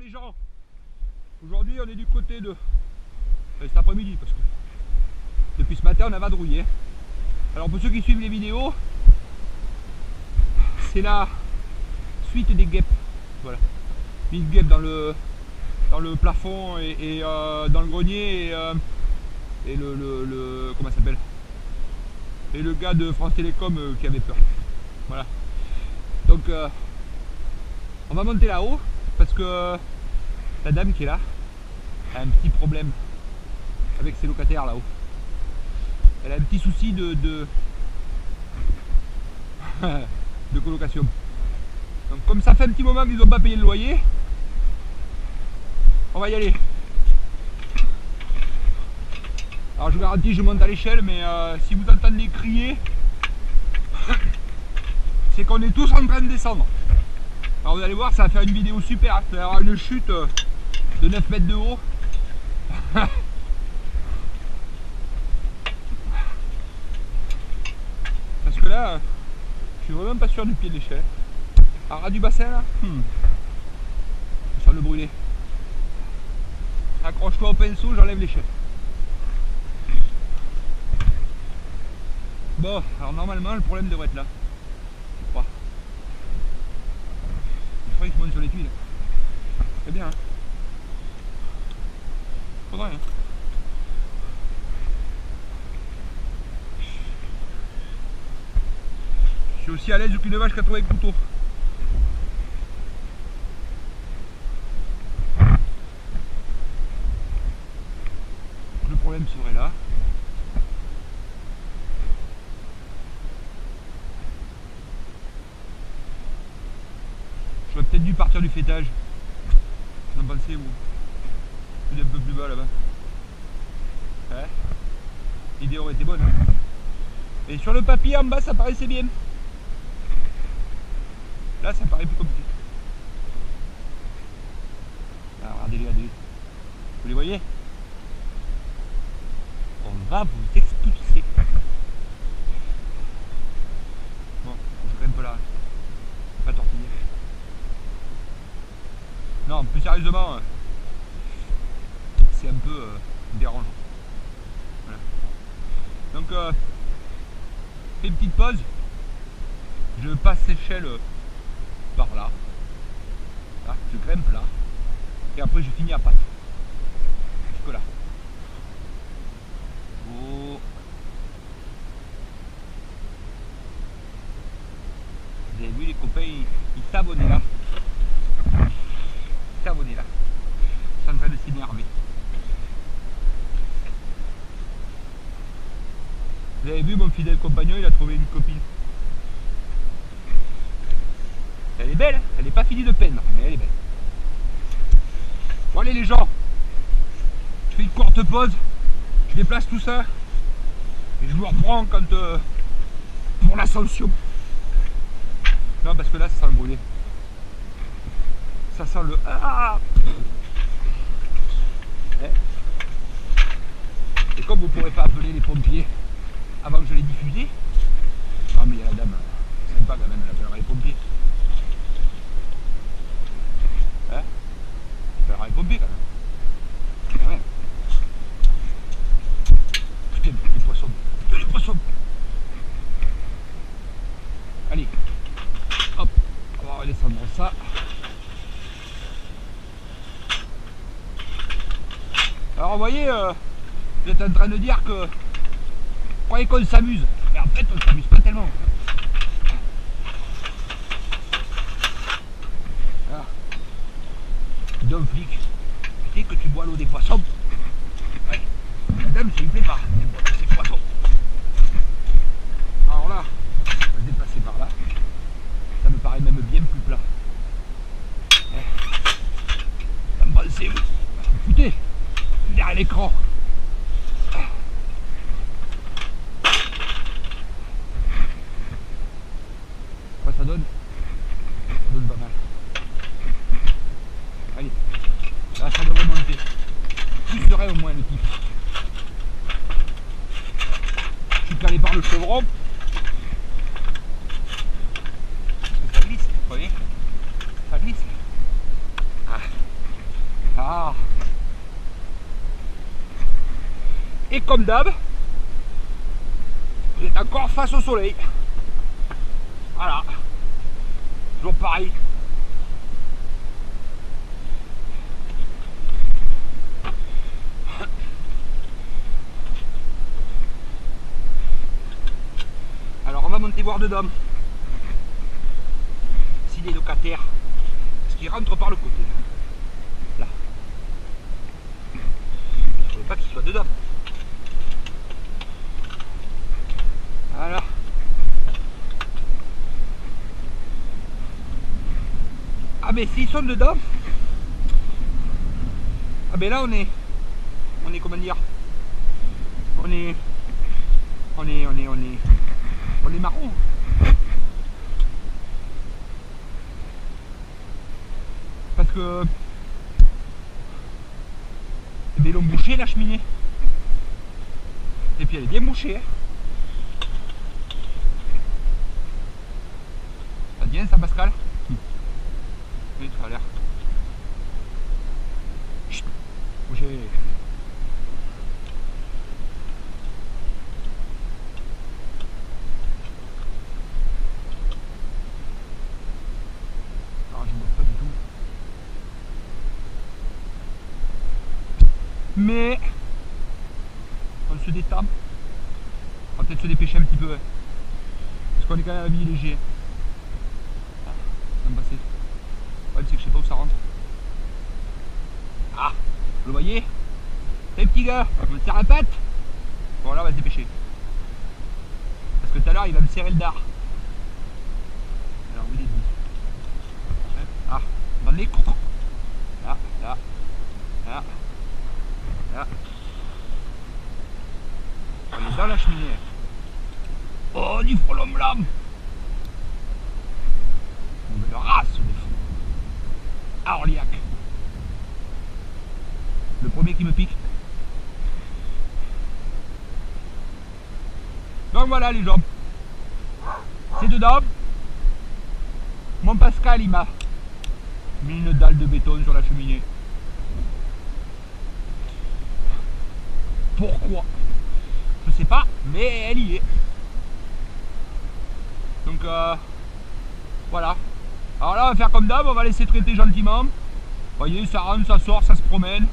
les gens, aujourd'hui on est du côté de... cet après-midi parce que depuis ce matin on a vadrouillé. Alors pour ceux qui suivent les vidéos, c'est la suite des guêpes. Voilà. Une guêpe dans le plafond et dans le grenier et comment ça s'appelle, et le gars de France Télécom qui avait peur. Voilà. Donc on va monter là-haut parce que la dame qui est là a un petit problème avec ses locataires là-haut. Elle a un petit souci de colocation. Donc comme ça fait un petit moment qu'ils n'ont pas payé le loyer, on va y aller. Alors je vous garantis, je monte à l'échelle, mais si vous entendez crier, c'est qu'on est tous en train de descendre. Alors vous allez voir, ça va faire une vidéo super, ça va avoir une chute de 9 mètres de haut. Parce que là, je suis vraiment pas sûr du pied de l'échelle. À ras du bassin là, ça sent le brûler. Accroche-toi au pinceau, j'enlève l'échelle. Bon, alors normalement le problème devrait être là. Je crois. Il faudrait que je monte sur les tuiles. C'est bien, hein. Faudrait, hein. Je suis aussi à l'aise qu'une vache 80 couteaux. Le problème serait là. J'aurais peut-être dû partir du fêtage. Vous en pensez, vous? Il est un peu plus bas là-bas. Ouais. L'idée aurait été bonne. Et sur le papier en bas, ça paraissait bien. Là, ça paraît plus compliqué. Alors, regardez-les, regardez-les. Vous les voyez? On va vous expulser. Bon, je grimpe là. Pas tortiller. Non, plus sérieusement, c'est un peu dérangeant. Voilà. Donc, fais une petite pause. Je passe l'échelle par là. Là. Je grimpe là. Et après, je finis à patte. Jusque là. Oh. Vous avez vu, les copains, ils s'abonnent là. Abonné là, je suis en train de s'énerver. Vous avez vu, mon fidèle compagnon, il a trouvé une copine. Elle est belle, elle n'est pas finie de peindre, mais elle est belle. Bon allez les gens, je fais une courte pause, je déplace tout ça et je vous reprends quand pour l'ascension. Non, parce que là ça sent le brûler. Ça sent le... Ah. Et comme vous ne pourrez pas appeler les pompiers avant que je les diffuse, ah mais il y a la dame, sympa quand même, elle appellera les pompiers. Hein? Elle appellera les pompiers quand même. Quand même. Putain, les poissons, les poissons. Allez, hop, on va redescendre ça. Alors vous voyez, vous êtes en train de dire que vous croyez qu'on s'amuse, mais en fait on ne s'amuse pas tellement. Voilà. Dis donc flic, tu sais que tu bois l'eau des poissons? Ouais. Madame, ça lui plaît pas, de boire ces poissons. Alors là, on va se déplacer par là. Ça me paraît même bien plus plat. Ça me pensez vous? Écoutez, derrière l'écran. Quoi ça donne? Ça donne pas mal. Allez, là ça devrait monter. Qui serait au moins le type? Je suis calé par le chevron. Parce que ça glisse, vous voyez? Ça glisse. Ah. Ah. Et comme d'hab, vous êtes encore face au soleil. Voilà. Toujours pareil. Alors on va monter voir dedans. Si les locataires, parce qu'ils rentrent par le côté. Là. Je ne veux pas qu'ils soient dedans. Voilà. Ah mais s'ils sont dedans, ah ben là on est comment dire, on est marron. Parce que ils l'ont bouché la cheminée. Et puis elle est bien bouchée. Hein. Ça dit ça Pascal? Oui, ça a l'air. Chut, bougez. Mais on se détend. On va peut-être se dépêcher un petit peu. Parce qu'on est quand même habillé léger. Ah, ça me passait. Le problème c'est que je sais pas où ça rentre. Ah, vous le voyez? Les petits gars, on me serre la patte. Bon là on va se dépêcher. Parce que tout à l'heure il va me serrer le dard. Alors vous l'avez dit. Ah, dans les coups. Là, là, là. Là. On est dans la cheminée. Oh, du frelon blanc. On veut le race des fous. À Orliac. Le premier qui me pique. Donc voilà les gens. C'est dedans. Mon Pascal il m'a mis une dalle de béton sur la cheminée. Pourquoi? Je sais pas, mais elle y est. Donc voilà. Alors là on va faire comme d'hab, on va laisser traiter gentiment. Vous voyez, ça rentre, ça sort, ça se promène,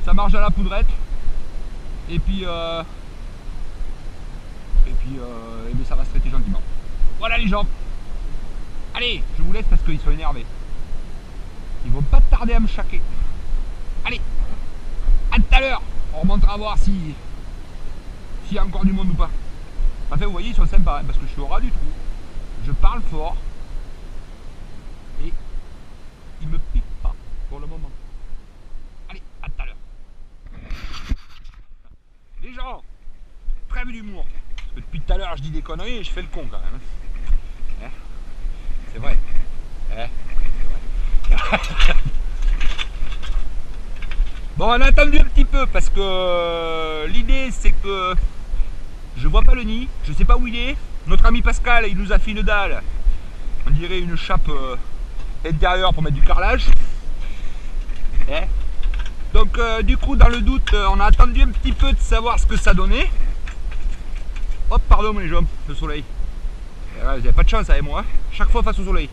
ça marche à la poudrette. Et puis ça va se traiter gentiment. Voilà les gens. Allez, je vous laisse parce qu'ils sont énervés. Ils vont pas tarder à me chaquer. Allez, à tout à l'heure. On remontera voir s'il y a encore du monde ou pas. Enfin, vous voyez, ils sont sympas, hein, parce que je suis au ras du trou. Je parle fort. Et ils me piquent pas pour le moment. Allez, à tout à l'heure. Les gens, trêve d'humour. Parce que depuis tout à l'heure, je dis des conneries et je fais le con quand même. Hein, c'est vrai. Hein, c'est vrai. Bon, on a attendu un petit peu parce que l'idée c'est que je vois pas le nid, je sais pas où il est. Notre ami Pascal il nous a fait une dalle, on dirait une chape intérieure pour mettre du carrelage. Eh, donc du coup dans le doute on a attendu un petit peu de savoir ce que ça donnait. Hop, pardon les gens, le soleil. Vous n'avez pas de chance avec moi, hein, chaque fois face au soleil.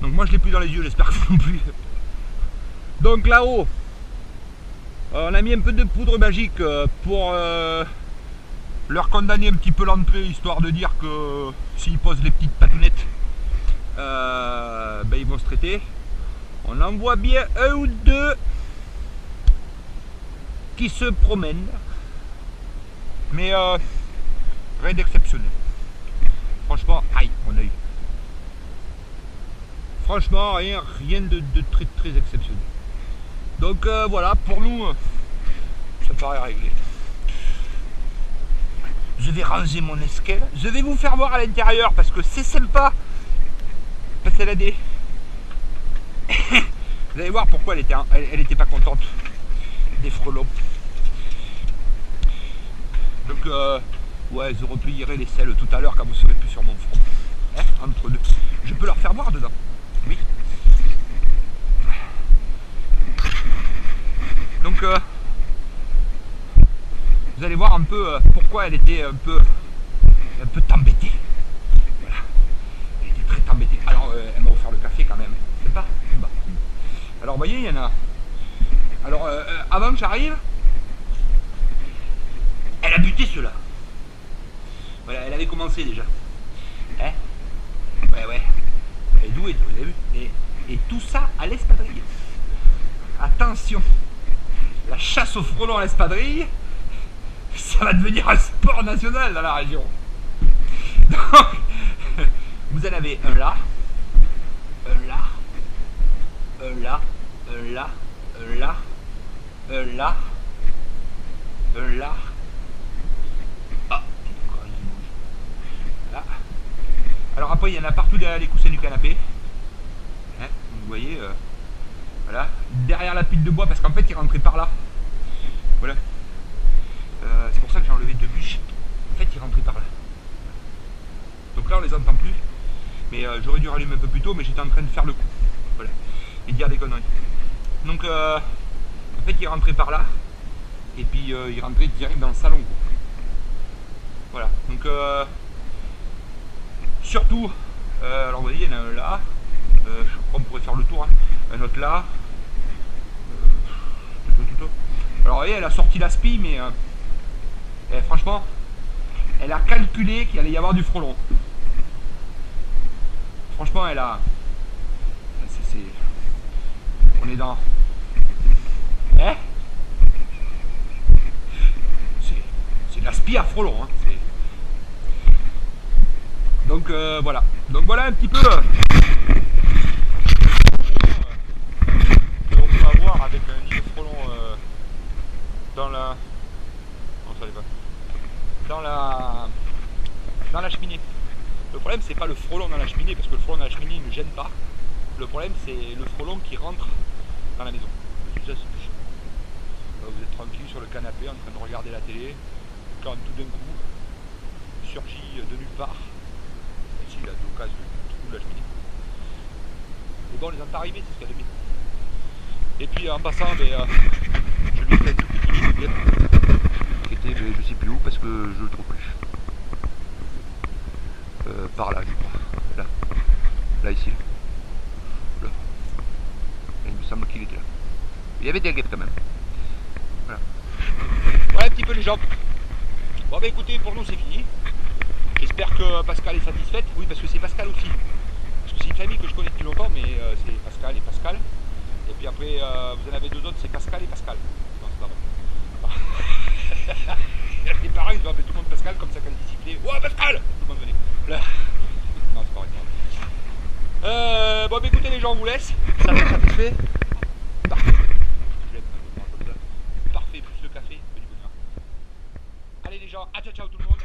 Donc moi je l'ai plus dans les yeux, j'espère que vous non plus. Donc là-haut, on a mis un peu de poudre magique pour leur condamner un petit peu l'entrée, histoire de dire que s'ils posent les petites patounettes, ben ils vont se traiter. On en voit bien un ou deux qui se promènent, mais rien d'exceptionnel. Franchement, aïe, mon œil. Franchement, rien de très très exceptionnel. Donc voilà, pour nous, ça paraît réglé. Je vais ranger mon escale. Je vais vous faire voir à l'intérieur parce que c'est sympa. Parce qu'elle a des... Vous allez voir pourquoi elle était pas contente. Des frelons. Donc ouais, je replierai les selles tout à l'heure quand vous serez plus sur mon front. Hein, entre deux. Je peux leur faire voir dedans. Oui. Donc vous allez voir un peu pourquoi elle était un peu embêtée. Voilà. Elle était très embêtée. Alors elle m'a offert le café quand même. C'est pas bah. Alors vous voyez, il y en a. Alors avant que j'arrive, elle a buté ceux-là. Voilà, elle avait commencé déjà. Hein? Ouais. Elle est douée, vous avez vu? Et tout ça à l'espadrille. Attention, la chasse au frelon à l'espadrille, ça va devenir un sport national dans la région. Donc, vous en avez un là, un là, un là, un là, un là, un là, un là. Ah, là. Alors après, il y en a partout derrière les coussins du canapé. Hein, vous voyez, voilà, derrière la pile de bois, parce qu'en fait, il rentrait par là. Voilà. C'est pour ça que j'ai enlevé deux bûches. En fait, il rentrait par là. Donc là, on les entend plus. Mais j'aurais dû rallumer un peu plus tôt, mais j'étais en train de faire le coup. Voilà. Et dire des conneries. Donc, en fait, il rentrait par là. Et puis, il rentrait direct dans le salon, quoi. Voilà. Donc, surtout, alors vous voyez, il y en a un là. Je crois qu'on pourrait faire le tour. Hein. Un autre là. Alors, vous voyez, elle a sorti l'aspi, mais franchement, elle a calculé qu'il allait y avoir du frelon. Franchement, elle a. On est dans. Hein? C'est de l'aspi à frelon. Hein. Donc voilà. Donc voilà un petit peu. On peut avoir avec un nid de frelon dans la. Non, ça pas. Dans la cheminée. Le problème, c'est pas le frelon dans la cheminée, parce que le frelon dans la cheminée ne gêne pas. Le problème, c'est le frelon qui rentre dans la maison. Ça, vous êtes tranquille sur le canapé en train de regarder la télé, quand tout d'un coup surgit de nulle part, ici il a l'occasion du trou de la cheminée. Et bon, on les entend arriver, c'est ce qu'il y a de bien. Et puis en passant, je lui ai fait un tout petit nid de guêpe qui était, je sais plus où, parce que je le trouve plus. Par là, je crois. Là ici. Là. Il me semble qu'il était là. Il y avait des guêpes quand même. Voilà. Voilà un petit peu les gens. Bon bah écoutez, pour nous c'est fini. J'espère que Pascal est satisfaite. Oui, parce que c'est Pascal aussi. Parce que c'est une famille que je connais depuis longtemps, mais c'est Pascal et Pascal. Et puis après, vous en avez deux autres, c'est Pascal et Pascal. Non, c'est pas vrai. Les parents, ils doivent appeler tout le monde Pascal, comme ça quand ils sifflaient. Oh Pascal! Tout le monde venait. Là. Non, c'est pas vrai. Bon bah écoutez les gens, on vous laisse. Ça va être satisfait. Parfait. Parfait, plus le café, que du bonheur. Allez les gens, à ciao ciao tout le monde.